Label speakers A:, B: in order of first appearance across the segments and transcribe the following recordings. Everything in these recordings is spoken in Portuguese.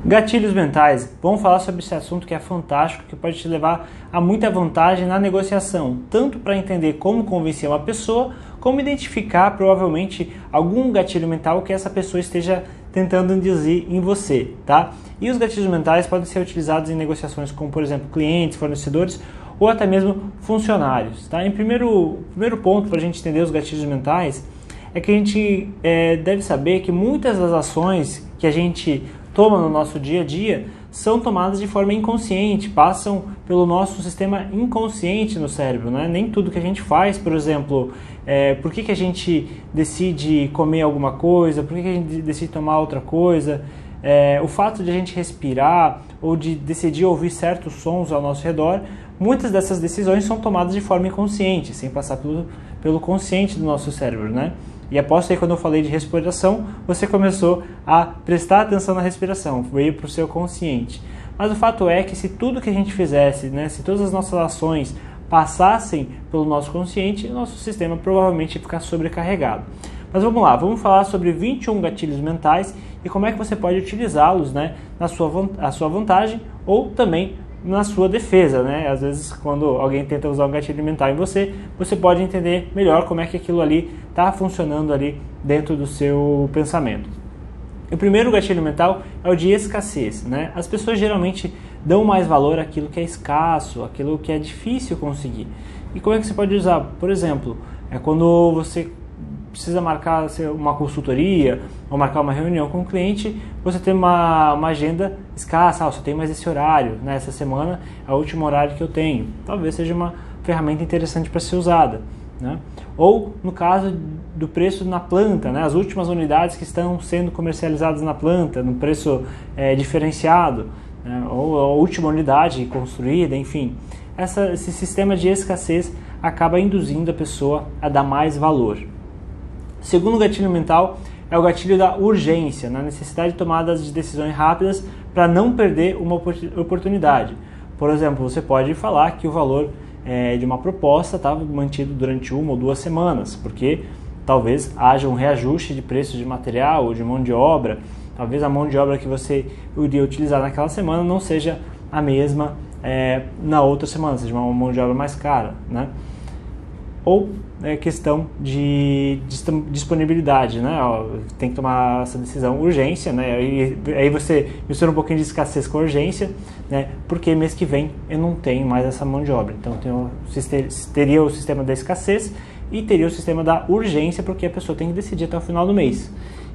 A: Gatilhos mentais. Vamos falar sobre esse assunto que é fantástico, que pode te levar a muita vantagem na negociação, tanto para entender como convencer uma pessoa, como identificar provavelmente algum gatilho mental que essa pessoa esteja tentando induzir em você, tá? E os gatilhos mentais podem ser utilizados em negociações com, por exemplo, clientes, fornecedores ou até mesmo funcionários, tá? Em primeiro ponto para a gente entender os gatilhos mentais é que a gente deve saber que muitas das ações que a gente toma no nosso dia a dia são tomadas de forma inconsciente, passam pelo nosso sistema inconsciente no cérebro, né? Nem tudo que a gente faz, por exemplo, por que a gente decide comer alguma coisa, por que a gente decide tomar outra coisa, o fato de a gente respirar ou de decidir ouvir certos sons ao nosso redor, muitas dessas decisões são tomadas de forma inconsciente, sem passar pelo consciente do nosso cérebro, né? E aposto aí, quando eu falei de respiração, você começou a prestar atenção na respiração, veio para o seu consciente. Mas o fato é que se tudo que a gente fizesse, né, se todas as nossas ações passassem pelo nosso consciente, o nosso sistema provavelmente ia ficar sobrecarregado. Mas vamos lá, vamos falar sobre 21 gatilhos mentais e como é que você pode utilizá-los, né, a sua vantagem ou também na sua defesa, né? Às vezes, quando alguém tenta usar um gatilho mental em você, você pode entender melhor como é que aquilo ali está funcionando ali dentro do seu pensamento. O primeiro gatilho mental é o de escassez, né? As pessoas geralmente dão mais valor àquilo que é escasso, àquilo que é difícil conseguir. E como é que você pode usar? Por exemplo, quando você precisa marcar uma consultoria ou marcar uma reunião com o cliente, você tem uma agenda escassa, só tem mais esse horário, né? Essa semana é o último horário que eu tenho. Talvez seja uma ferramenta interessante para ser usada, né? Ou no caso do preço na planta, né? As últimas unidades que estão sendo comercializadas na planta, no preço diferenciado, né? Ou a última unidade construída, enfim. Esse sistema de escassez acaba induzindo a pessoa a dar mais valor. O segundo gatilho mental é o gatilho da urgência, na necessidade de tomadas de decisões rápidas para não perder uma oportunidade. Por exemplo, você pode falar que o valor de uma proposta estava mantido durante 1 ou 2 semanas, porque talvez haja um reajuste de preço de material ou de mão de obra, talvez a mão de obra que você iria utilizar naquela semana não seja a mesma na outra semana, seja uma mão de obra mais cara, né? Ou questão de disponibilidade, né? Tem que tomar essa decisão, urgência, né? E aí você mistura um pouquinho de escassez com urgência, né? Porque mês que vem eu não tenho mais essa mão de obra. Então teria o sistema da escassez e teria o sistema da urgência, porque a pessoa tem que decidir até o final do mês.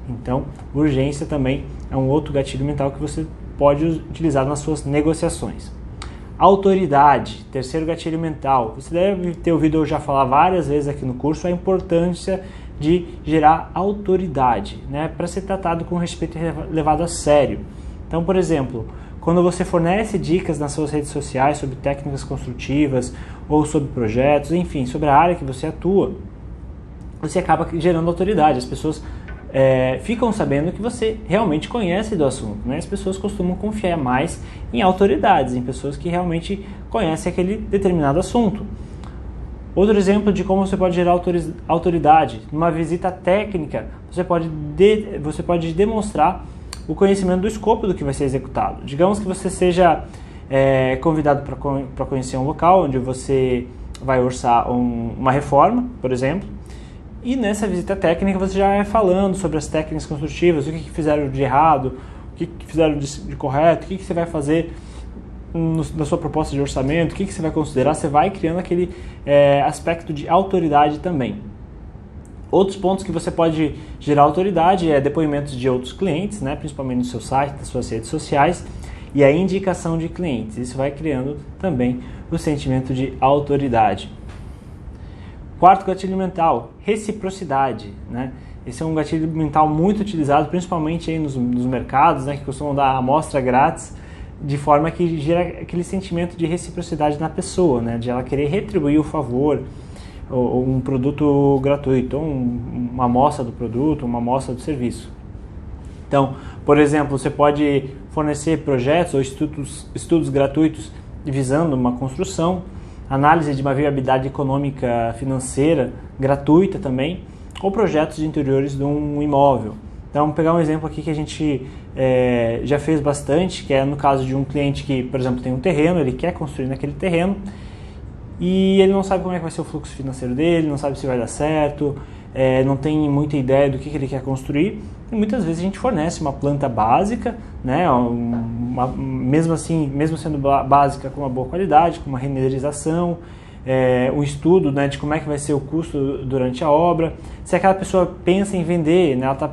A: Então, urgência também é um outro gatilho mental que você pode utilizar nas suas negociações. Autoridade, terceiro gatilho mental. Você deve ter ouvido eu já falar várias vezes aqui no curso a importância de gerar autoridade, né, para ser tratado com respeito e levado a sério. Então, por exemplo, quando você fornece dicas nas suas redes sociais sobre técnicas construtivas ou sobre projetos, enfim, sobre a área que você atua, você acaba gerando autoridade. As pessoas ficam sabendo que você realmente conhece do assunto, né? As pessoas costumam confiar mais em autoridades, em pessoas que realmente conhecem aquele determinado assunto. Outro exemplo de como você pode gerar autoridade, numa visita técnica, você pode demonstrar o conhecimento do escopo do que vai ser executado. Digamos que você seja convidado para conhecer um local onde você vai orçar uma reforma, por exemplo. E nessa visita técnica você já vai falando sobre as técnicas construtivas, o que fizeram de errado, o que fizeram de correto, o que você vai fazer na sua proposta de orçamento, o que você vai considerar, você vai criando aquele aspecto de autoridade também. Outros pontos que você pode gerar autoridade é depoimentos de outros clientes, né, principalmente no seu site, nas suas redes sociais, e a indicação de clientes. Isso vai criando também o sentimento de autoridade. Quarto gatilho mental, reciprocidade, né? Esse é um gatilho mental muito utilizado, principalmente aí nos mercados, né, que costumam dar amostra grátis, de forma que gera aquele sentimento de reciprocidade na pessoa, né, de ela querer retribuir o favor, ou um produto gratuito, ou uma amostra do produto, uma amostra do serviço. Então, por exemplo, você pode fornecer projetos ou estudos gratuitos visando uma construção, análise de uma viabilidade econômica financeira gratuita também, ou projetos de interiores de um imóvel. Então, vamos pegar um exemplo aqui que a gente já fez bastante, que é no caso de um cliente que, por exemplo, tem um terreno, ele quer construir naquele terreno e ele não sabe como é que vai ser o fluxo financeiro dele, não sabe se vai dar certo, não tem muita ideia do que ele quer construir. E muitas vezes a gente fornece uma planta básica, né, mesmo assim, mesmo sendo básica, com uma boa qualidade, com uma renderização, um estudo, né, de como é que vai ser o custo durante a obra. Se aquela pessoa pensa em vender, né, ela está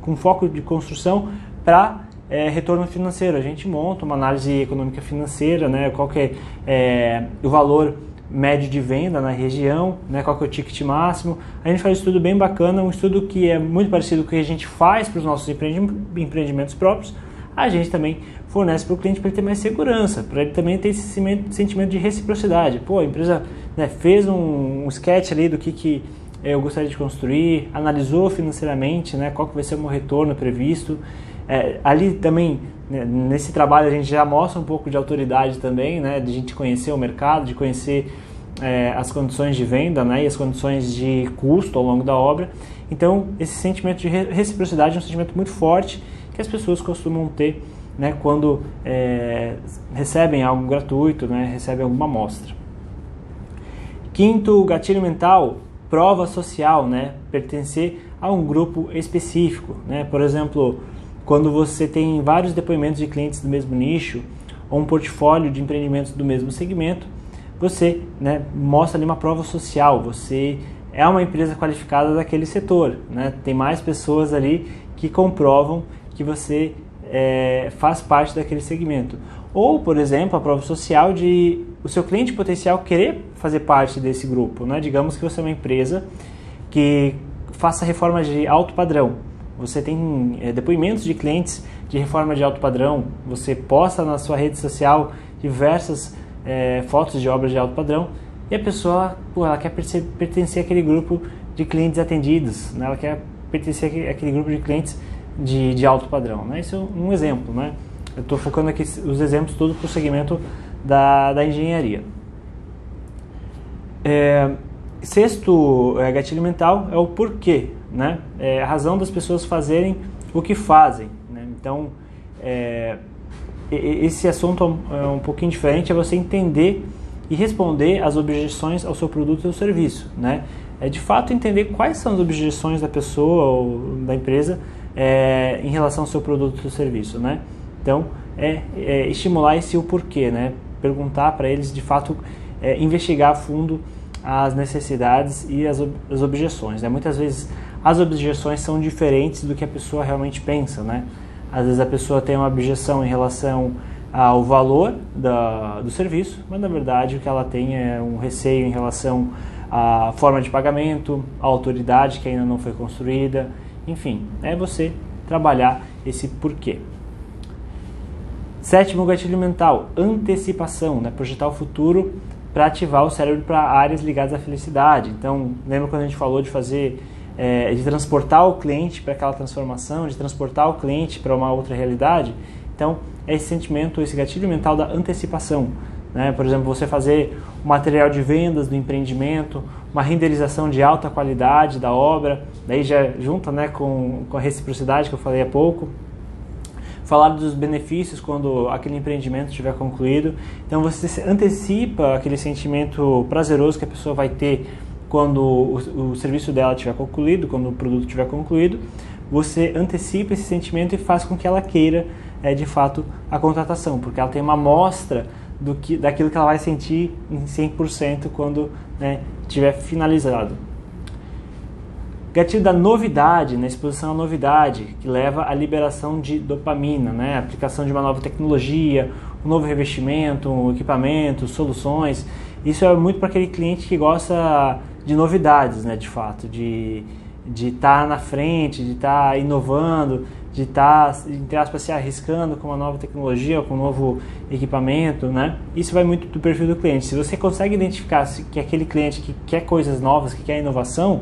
A: com foco de construção para retorno financeiro, a gente monta uma análise econômica financeira, né, qual que é o valor médio de venda na região, né, qual que é o ticket máximo. A gente faz um estudo bem bacana, um estudo que é muito parecido com o que a gente faz para os nossos empreendimentos próprios. A gente também fornece para o cliente para ele ter mais segurança, para ele também ter esse sentimento de reciprocidade. Pô, a empresa, né, fez um sketch ali do que eu gostaria de construir, analisou financeiramente, né, qual que vai ser o meu retorno previsto. Ali também, né, nesse trabalho a gente já mostra um pouco de autoridade também, né, de a gente conhecer o mercado, de conhecer as condições de venda, né, e as condições de custo ao longo da obra. Então, esse sentimento de reciprocidade é um sentimento muito forte que as pessoas costumam ter, né, quando recebem algo gratuito, né, recebem alguma amostra. Quinto gatilho mental, prova social, né, pertencer a um grupo específico, né, por exemplo, quando você tem vários depoimentos de clientes do mesmo nicho ou um portfólio de empreendimentos do mesmo segmento, você, né, mostra ali uma prova social, você é uma empresa qualificada daquele setor, né, tem mais pessoas ali que comprovam que você faz parte daquele segmento. Ou, por exemplo, a prova social de o seu cliente potencial querer fazer parte desse grupo, né? Digamos que você é uma empresa que faça reformas de alto padrão. Você tem depoimentos de clientes de reforma de alto padrão, você posta na sua rede social diversas fotos de obras de alto padrão e a pessoa, ela quer pertencer àquele grupo de clientes atendidos, né? Ela quer pertencer àquele grupo de clientes de alto padrão, né? Isso é um exemplo, né? Eu estou focando aqui os exemplos todos para o segmento da engenharia. Sexto gatilho mental é o porquê, né? A razão das pessoas fazerem o que fazem, né? Então, esse assunto é um pouquinho diferente, é você entender e responder às objeções ao seu produto ou serviço, né? De fato entender quais são as objeções da pessoa ou da empresa em relação ao seu produto ou serviço, né? Então, estimular esse o porquê, né? Perguntar para eles, de fato, investigar a fundo as necessidades e as objeções, né? Muitas vezes as objeções são diferentes do que a pessoa realmente pensa, né? Às vezes a pessoa tem uma objeção em relação ao valor do serviço, mas na verdade o que ela tem é um receio em relação à forma de pagamento, à autoridade que ainda não foi construída. Enfim, é você trabalhar esse porquê. Sétimo gatilho mental, antecipação, né? Projetar o futuro para ativar o cérebro para áreas ligadas à felicidade. Então, lembra quando a gente falou de fazer, de transportar o cliente para aquela transformação, de transportar o cliente para uma outra realidade? Então, é esse sentimento, esse gatilho mental da antecipação, né? Por exemplo, você fazer o material de vendas do empreendimento, uma renderização de alta qualidade da obra, daí já junta, né, com a reciprocidade que eu falei há pouco. Falar dos benefícios quando aquele empreendimento estiver concluído. Então você antecipa aquele sentimento prazeroso que a pessoa vai ter quando o serviço dela estiver concluído, quando o produto estiver concluído. Você antecipa esse sentimento e faz com que ela queira, de fato, a contratação, porque ela tem uma amostra daquilo que ela vai sentir em 100% quando, né, estiver finalizado. Gatilho da novidade, né? Exposição à novidade, que leva à liberação de dopamina, né? A aplicação de uma nova tecnologia, um novo revestimento, um equipamento, soluções. Isso é muito para aquele cliente que gosta de novidades, né? De fato, de estar na frente, de estar inovando, de estar, entre aspas, se arriscando com uma nova tecnologia, com um novo equipamento, né? Isso vai muito do perfil do cliente. Se você consegue identificar que é aquele cliente que quer coisas novas, que quer inovação,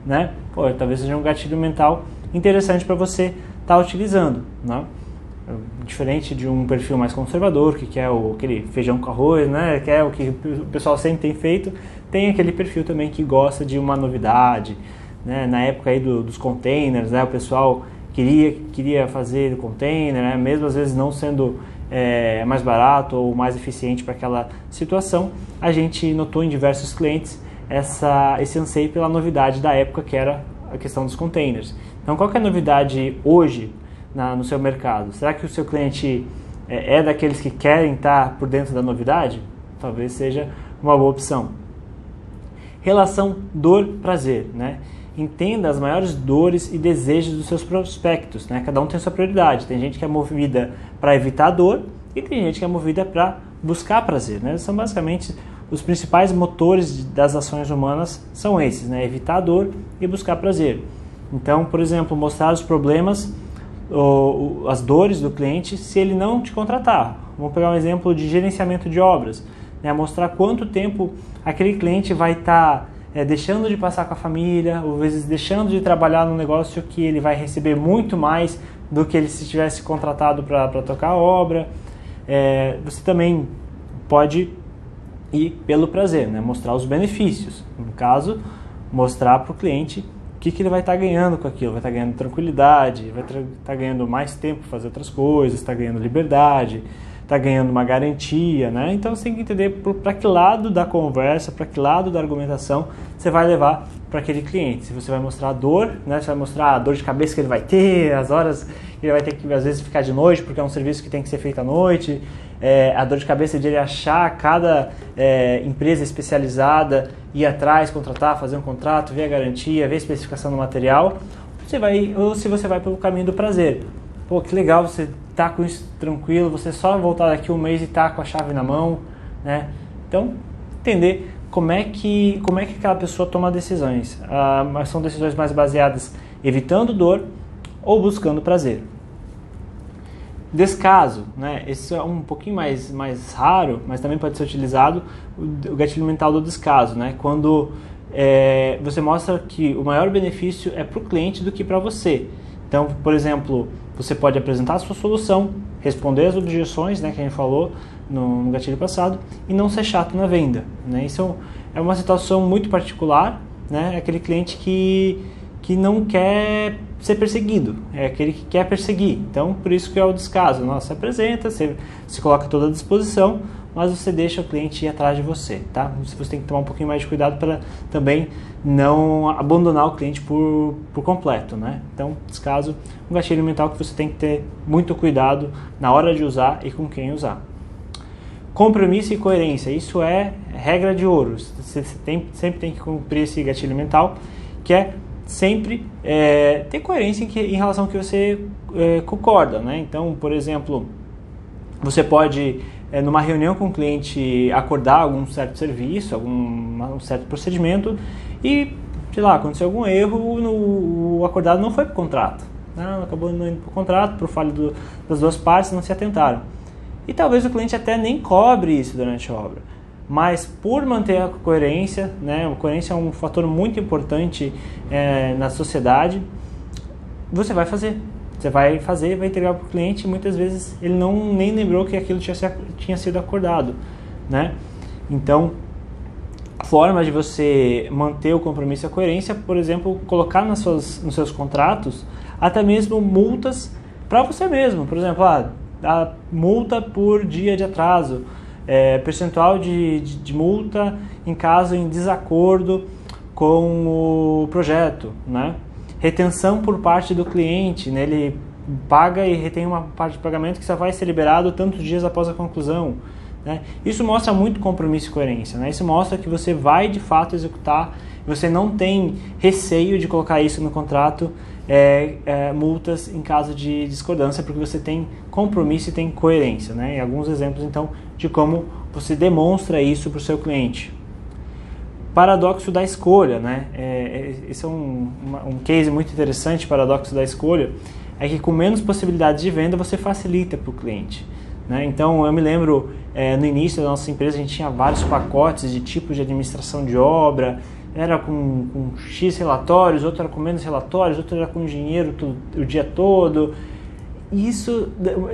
A: né? Talvez seja um gatilho mental interessante para você estar utilizando, né? Diferente de um perfil mais conservador, que quer aquele feijão com arroz, né? Que é o que o pessoal sempre tem feito. Tem aquele perfil também que gosta de uma novidade, né? Na época aí dos containers, né? O pessoal queria fazer container, né? Mesmo às vezes não sendo mais barato ou mais eficiente para aquela situação, a gente notou em diversos clientes esse anseio pela novidade da época, que era a questão dos containers. Então, qual que é a novidade hoje no seu mercado? Será que o seu cliente é daqueles que querem estar por dentro da novidade? Talvez seja uma boa opção. Relação dor-prazer, né? Entenda as maiores dores e desejos dos seus prospectos, né? Cada um tem a sua prioridade. Tem gente que é movida para evitar a dor e tem gente que é movida para buscar prazer, né? São basicamente os principais motores das ações humanas, são esses, né? Evitar a dor e buscar prazer. Então, por exemplo, mostrar os problemas, as dores do cliente se ele não te contratar. Vamos pegar um exemplo de gerenciamento de obras, né? Mostrar quanto tempo aquele cliente vai estar deixando de passar com a família, ou às vezes deixando de trabalhar num negócio que ele vai receber muito mais do que ele se tivesse contratado para tocar a obra. Você também pode ir pelo prazer, né? Mostrar os benefícios. No caso, mostrar para o cliente o que ele vai estar ganhando com aquilo. Vai estar ganhando tranquilidade, vai estar ganhando mais tempo para fazer outras coisas, está ganhando liberdade, está ganhando uma garantia, né? Então você tem que entender para que lado da conversa, para que lado da argumentação você vai levar para aquele cliente. Se você vai mostrar a dor, né? Você vai mostrar a dor de cabeça que ele vai ter, as horas que ele vai ter que às vezes ficar de noite, porque é um serviço que tem que ser feito à noite, a dor de cabeça de ele achar cada empresa especializada, ir atrás, contratar, fazer um contrato, ver a garantia, ver a especificação do material. Ou se você vai pelo caminho do prazer. Pô, que legal, você tá com isso tranquilo, você só voltar daqui um mês e tá com a chave na mão, né? Então, entender como é que aquela pessoa toma decisões. São decisões mais baseadas evitando dor ou buscando prazer. Descaso, né? Esse é um pouquinho mais raro, mas também pode ser utilizado, o gatilho mental do descaso, né? Quando você mostra que o maior benefício é para o cliente do que para você. Então, por exemplo, você pode apresentar a sua solução, responder as objeções, né, que a gente falou no gatilho passado, e não ser chato na venda, né? Isso é uma situação muito particular, né? É aquele cliente que não quer ser perseguido, é aquele que quer perseguir. Então, por isso que é o descaso. Você apresenta, você se coloca toda à disposição, mas você deixa o cliente ir atrás de você, tá? Você tem que tomar um pouquinho mais de cuidado para também não abandonar o cliente por completo, né? Então, descaso, um gatilho mental que você tem que ter muito cuidado na hora de usar e com quem usar. Compromisso e coerência, isso é regra de ouro. Você sempre tem que cumprir esse gatilho mental, que é sempre ter coerência em relação ao que você concorda, né? Então, por exemplo, você pode, numa reunião com o cliente, acordar algum certo serviço, um certo procedimento e, sei lá, aconteceu algum erro, o acordado não foi para o contrato. Acabou não indo para o contrato, por falha das duas partes, não se atentaram. E talvez o cliente até nem cobre isso durante a obra. Mas por manter a coerência, né, a coerência é um fator muito importante na sociedade, você vai fazer. Você vai fazer, vai entregar para o cliente e muitas vezes ele nem lembrou que aquilo tinha sido acordado, né? Então, forma de você manter o compromisso e a coerência, por exemplo, colocar nos seus contratos até mesmo multas para você mesmo. Por exemplo, a multa por dia de atraso, percentual de multa em caso em desacordo com o projeto, né? Retenção por parte do cliente, né? Ele paga e retém uma parte de pagamento que só vai ser liberado tantos dias após a conclusão, né? Isso mostra muito compromisso e coerência, né? Isso mostra que você vai de fato executar, você não tem receio de colocar isso no contrato, multas em caso de discordância, porque você tem compromisso e tem coerência, né? E alguns exemplos então de como você demonstra isso para o seu cliente. Paradoxo da escolha, né? Esse é um case muito interessante. Paradoxo da escolha é que com menos possibilidades de venda você facilita para o cliente, né? Então eu me lembro no início da nossa empresa a gente tinha vários pacotes de tipos de administração de obra, era com X relatórios, outro era com menos relatórios, outro era com dinheiro o dia todo. E isso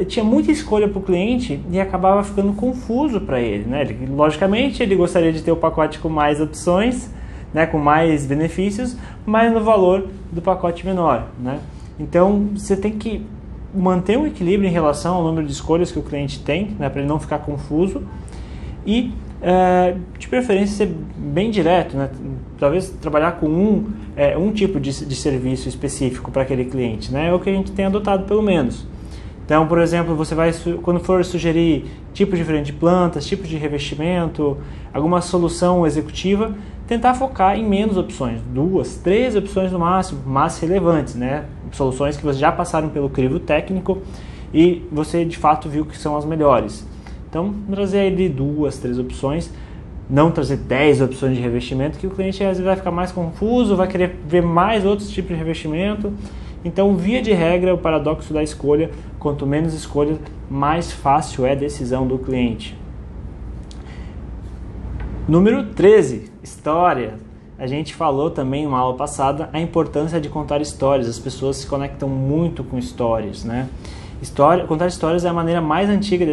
A: tinha muita escolha para o cliente e acabava ficando confuso para ele, né? Logicamente, ele gostaria de ter o pacote com mais opções, né? Com mais benefícios, mas no valor do pacote menor, né? Então, você tem que manter um equilíbrio em relação ao número de escolhas que o cliente tem, né, para ele não ficar confuso, e de preferência ser bem direto, né? Talvez trabalhar com um tipo de serviço específico para aquele cliente, né? É o que a gente tem adotado, pelo menos. Então, por exemplo, você vai, quando for sugerir tipos diferentes de plantas, tipos de revestimento, alguma solução executiva, tentar focar em menos opções, 2, 3 opções no máximo, mais relevantes, né? Soluções que você já passaram pelo crivo técnico e você de fato viu que são as melhores. Então, trazer aí 2, 3 opções, não trazer 10 opções de revestimento, que o cliente às vezes vai ficar mais confuso, vai querer ver mais outros tipos de revestimento. Então, via de regra, o paradoxo da escolha, quanto menos escolha, mais fácil é a decisão do cliente. Número 13, história. A gente falou também numa aula passada a importância de contar histórias. As pessoas se conectam muito com histórias, né? Contar histórias é a maneira mais antiga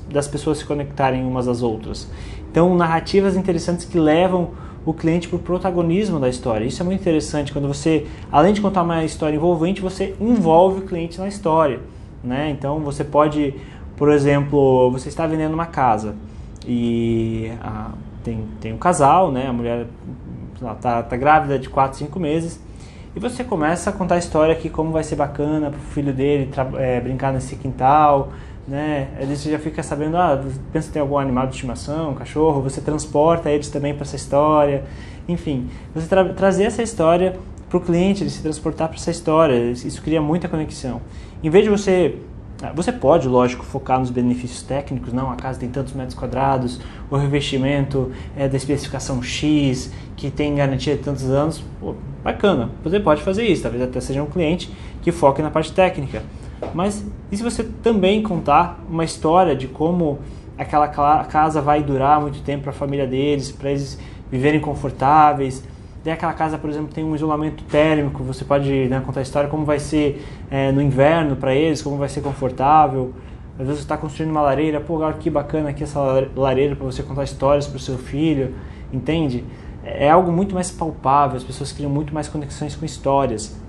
A: das pessoas se conectarem umas às outras. Então, narrativas interessantes que levam o cliente para o protagonismo da história. Isso é muito interessante, quando você, além de contar uma história envolvente, você envolve o cliente na história, né? Então, você pode, por exemplo, você está vendendo uma casa e tem um casal, né? A mulher está grávida de 4, 5 meses, e você começa a contar a história aqui, como vai ser bacana para o filho dele brincar nesse quintal, né? Ele já fica sabendo, pensa que tem algum animal de estimação, um cachorro, você transporta eles também para essa história. Enfim, você trazer essa história para o cliente, ele se transportar para essa história, isso cria muita conexão. Em vez de você pode, lógico, focar nos benefícios técnicos, não, a casa tem tantos metros quadrados, o revestimento é da especificação X, que tem garantia de tantos anos, bacana, você pode fazer isso, talvez até seja um cliente que foque na parte técnica. Mas e se você também contar uma história de como aquela casa vai durar muito tempo para a família deles, para eles viverem confortáveis? Daí aquela casa, por exemplo, tem um isolamento térmico, você pode, né, contar a história como vai ser no inverno para eles, como vai ser confortável. Às vezes você está construindo uma lareira, olha que bacana aqui essa lareira, para você contar histórias para o seu filho, entende? É algo muito mais palpável, as pessoas criam muito mais conexões com histórias.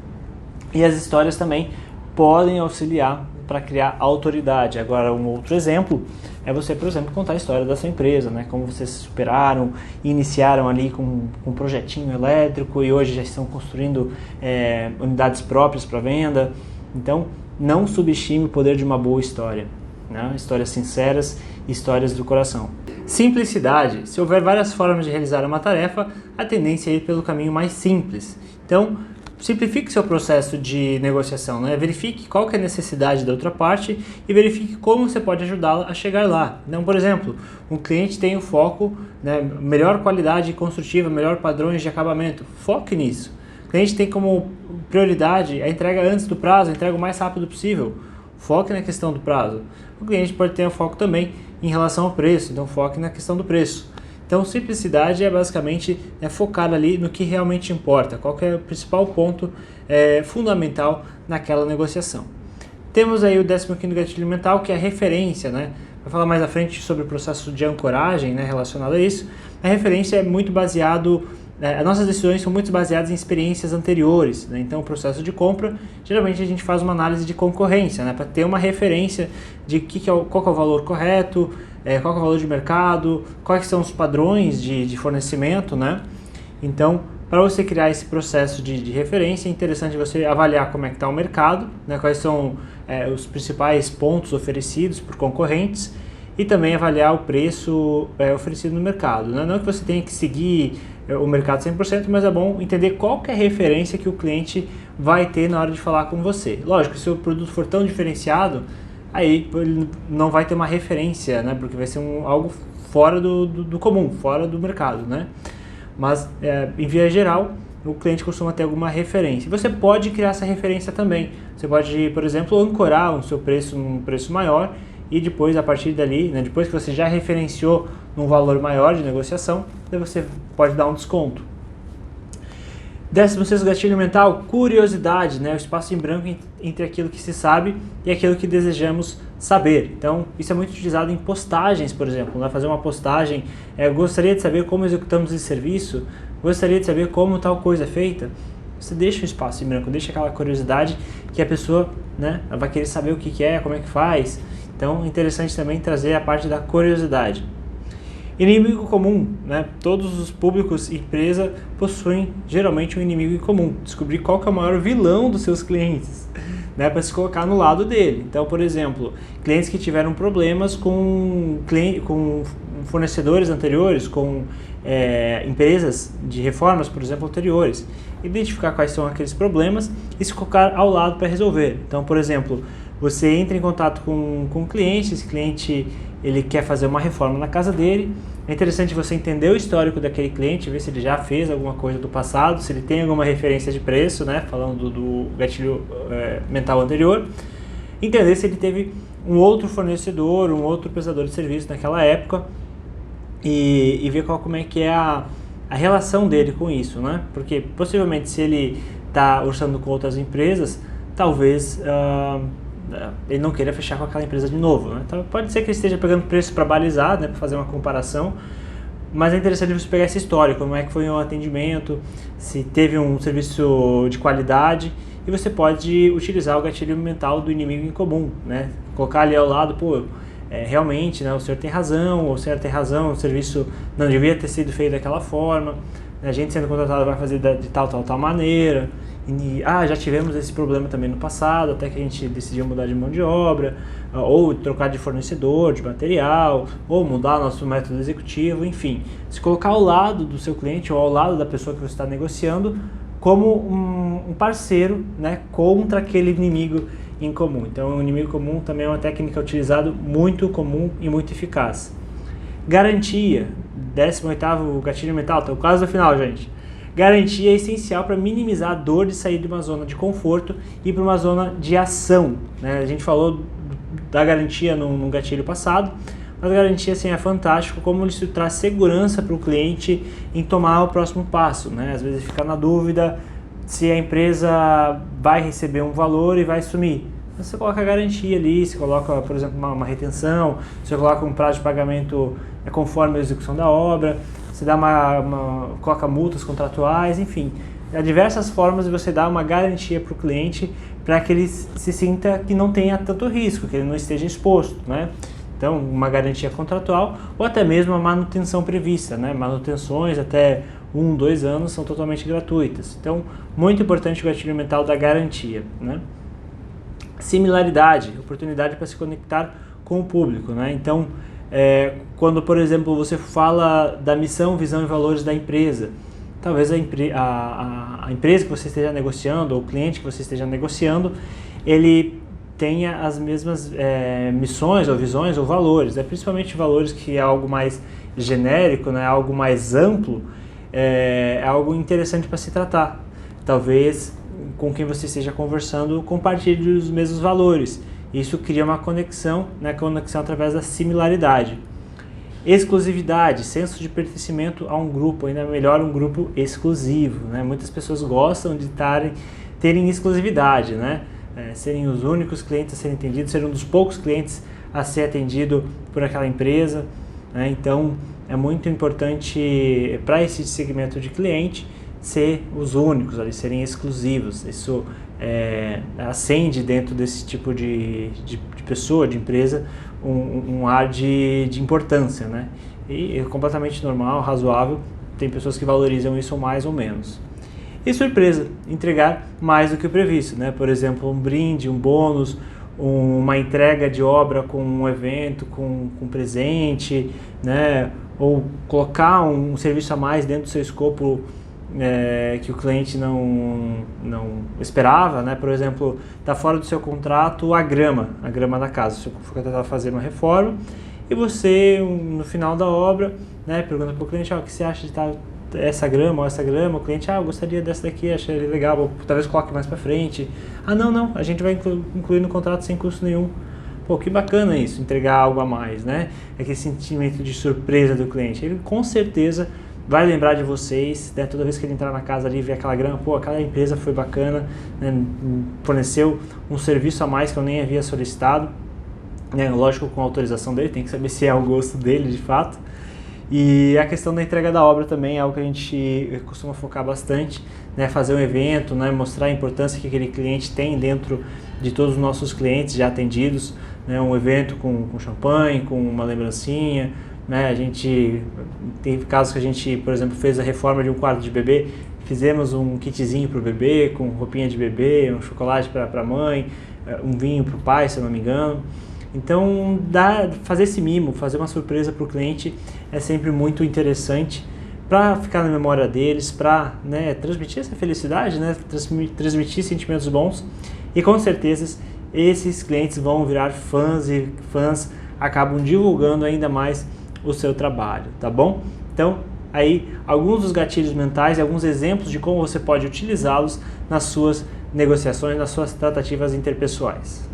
A: E as histórias também podem auxiliar para criar autoridade. Agora, um outro exemplo é você, por exemplo, contar a história da sua empresa, né? Como vocês se superaram, iniciaram ali com um projetinho elétrico e hoje já estão construindo unidades próprias para venda. Então, não subestime o poder de uma boa história, né? Histórias sinceras, histórias do coração. Simplicidade. Se houver várias formas de realizar uma tarefa, a tendência é ir pelo caminho mais simples. Então, simplifique seu processo de negociação, né? Verifique qual que é a necessidade da outra parte e verifique como você pode ajudá-la a chegar lá. Então, por exemplo, um cliente tem o foco, né, melhor qualidade construtiva, melhor padrões de acabamento. Foque nisso. O cliente tem como prioridade a entrega antes do prazo, a entrega o mais rápido possível. Foque na questão do prazo. O cliente pode ter um foco também em relação ao preço, então foque na questão do preço. Então, simplicidade é basicamente focar ali no que realmente importa, qual que é o principal ponto fundamental naquela negociação. Temos aí o 15º gatilho mental, que é a referência, né? Vou falar mais à frente sobre o processo de ancoragem, né, relacionado a isso. A referência é muito baseado, as nossas decisões são muito baseadas em experiências anteriores, né? Então, o processo de compra, geralmente a gente faz uma análise de concorrência, né, para ter uma referência de qual que é o valor correto, qual que é o valor de mercado, quais são os padrões de fornecimento, né? Então, para você criar esse processo de referência, é interessante você avaliar como é que está o mercado, né? Quais são os principais pontos oferecidos por concorrentes e também avaliar o preço oferecido no mercado, né? Não que você tenha que seguir o mercado 100%, mas é bom entender qual que é a referência que o cliente vai ter na hora de falar com você. Lógico, se o produto for tão diferenciado, aí ele não vai ter uma referência, né? Porque vai ser algo fora do comum, fora do mercado, né? Mas, em via geral, o cliente costuma ter alguma referência. Você pode criar essa referência também. Você pode, por exemplo, ancorar o seu preço num preço maior e depois, a partir dali, né, depois que você já referenciou num valor maior de negociação, daí você pode dar um desconto. 16º gatilho mental, curiosidade, né? O espaço em branco entre aquilo que se sabe e aquilo que desejamos saber. Então, isso é muito utilizado em postagens, por exemplo, né? Fazer uma postagem, gostaria de saber como executamos esse serviço, gostaria de saber como tal coisa é feita. você deixa o espaço em branco, deixa aquela curiosidade que a pessoa, né, vai querer saber o que é, como é que faz. Então é interessante também trazer a parte da curiosidade. Inimigo comum, né? Todos os públicos e empresa possuem geralmente um inimigo em comum. Descobrir qual que é o maior vilão dos seus clientes, né? Para se colocar no lado dele. Então, por exemplo, clientes que tiveram problemas com fornecedores anteriores, com empresas de reformas, por exemplo, anteriores. Identificar quais são aqueles problemas e se colocar ao lado para resolver. Então, por exemplo, você entra em contato com um cliente, esse cliente ele quer fazer uma reforma na casa dele. É interessante você entender o histórico daquele cliente, ver se ele já fez alguma coisa do passado, se ele tem alguma referência de preço, né, falando do gatilho mental anterior. Entender se ele teve um outro fornecedor, um outro prestador de serviço naquela época e ver como é que é a relação dele com isso, né? Porque possivelmente se ele está orçando com outras empresas, talvez ele não queira fechar com aquela empresa de novo, né? Então, pode ser que ele esteja pegando preço para balizar, né, para fazer uma comparação, mas é interessante você pegar essa história, como é que foi o atendimento, se teve um serviço de qualidade, e você pode utilizar o gatilho mental do inimigo em comum, né? Colocar ali ao lado, pô, realmente, né, o senhor tem razão, ou a senhora tem razão, o serviço não devia ter sido feito daquela forma, a gente sendo contratado vai fazer de tal maneira. Já tivemos esse problema também no passado, até que a gente decidiu mudar de mão de obra, ou trocar de fornecedor, de material, ou mudar nosso método executivo, enfim. Se colocar ao lado do seu cliente ou ao lado da pessoa que você está negociando como um parceiro, né, contra aquele inimigo em comum. Então, o inimigo comum também é uma técnica utilizada muito comum e muito eficaz. Garantia, 18º gatilho mental, então quase no final, gente. Garantia é essencial para minimizar a dor de sair de uma zona de conforto e ir para uma zona de ação, né? A gente falou da garantia no gatilho passado, mas a garantia assim, é fantástico como isso traz segurança para o cliente em tomar o próximo passo, né? Às vezes fica na dúvida se a empresa vai receber um valor e vai sumir. Você coloca a garantia ali, você coloca, por exemplo, uma retenção, você coloca um prazo de pagamento conforme a execução da obra, você dá coloca multas contratuais, enfim. Há diversas formas de você dar uma garantia para o cliente para que ele se sinta que não tenha tanto risco, que ele não esteja exposto, né? Então, uma garantia contratual ou até mesmo a manutenção prevista, né? Manutenções até 1, 2 anos são totalmente gratuitas. Então, muito importante o gatilho mental da garantia, né? Similaridade, oportunidade para se conectar com o público, né? Então, quando, por exemplo, você fala da missão, visão e valores da empresa, talvez a empresa que você esteja negociando ou o cliente que você esteja negociando, ele tenha as mesmas missões ou visões ou valores, principalmente valores que é algo mais genérico, né? Algo mais amplo, é algo interessante para se tratar. Talvez com quem você esteja conversando compartilhe os mesmos valores. Isso cria uma conexão, né? Conexão através da similaridade. Exclusividade, senso de pertencimento a um grupo, ainda melhor um grupo exclusivo, né? Muitas pessoas gostam de terem exclusividade, né? Serem os únicos clientes a serem atendidos, serem um dos poucos clientes a ser atendido por aquela empresa, né? Então é muito importante para esse segmento de cliente ser os únicos, ali, serem exclusivos. Isso acende dentro desse tipo de pessoa, de empresa, um ar de importância, né? E é completamente normal, razoável, tem pessoas que valorizam isso mais ou menos. E surpresa, entregar mais do que o previsto, né? Por exemplo, um brinde, um bônus, uma entrega de obra com um evento, com presente, né? Ou colocar um serviço a mais dentro do seu escopo que o cliente não esperava, né? Por exemplo, está fora do seu contrato a grama da casa. Se você for tentar fazer uma reforma e você, no final da obra, né, pergunta para o cliente, o que você acha de essa grama ou essa grama? O cliente, eu gostaria dessa daqui, achei legal, talvez coloque mais para frente. Não, a gente vai incluir no contrato sem custo nenhum. Pô, que bacana isso, entregar algo a mais, né? Aquele sentimento de surpresa do cliente. Ele com certeza vai lembrar de vocês, né? Toda vez que ele entrar na casa ali e ver aquela grama, aquela empresa foi bacana, né? Forneceu um serviço a mais que eu nem havia solicitado, né? Lógico, com a autorização dele, tem que saber se é o gosto dele de fato. E a questão da entrega da obra também é algo que a gente costuma focar bastante, né, fazer um evento, né, mostrar a importância que aquele cliente tem dentro de todos os nossos clientes já atendidos, né, um evento com champanhe, com uma lembrancinha, né, a gente teve casos que a gente, por exemplo, fez a reforma de um quarto de bebê, fizemos um kitzinho para o bebê, com roupinha de bebê, um chocolate para a mãe, um vinho para o pai, se eu não me engano. Então, fazer esse mimo, fazer uma surpresa para o cliente é sempre muito interessante para ficar na memória deles, para, né, transmitir essa felicidade, né, transmitir sentimentos bons, e com certeza esses clientes vão virar fãs e fãs acabam divulgando ainda mais o seu trabalho, tá bom? Então, aí alguns dos gatilhos mentais e alguns exemplos de como você pode utilizá-los nas suas negociações, nas suas tratativas interpessoais.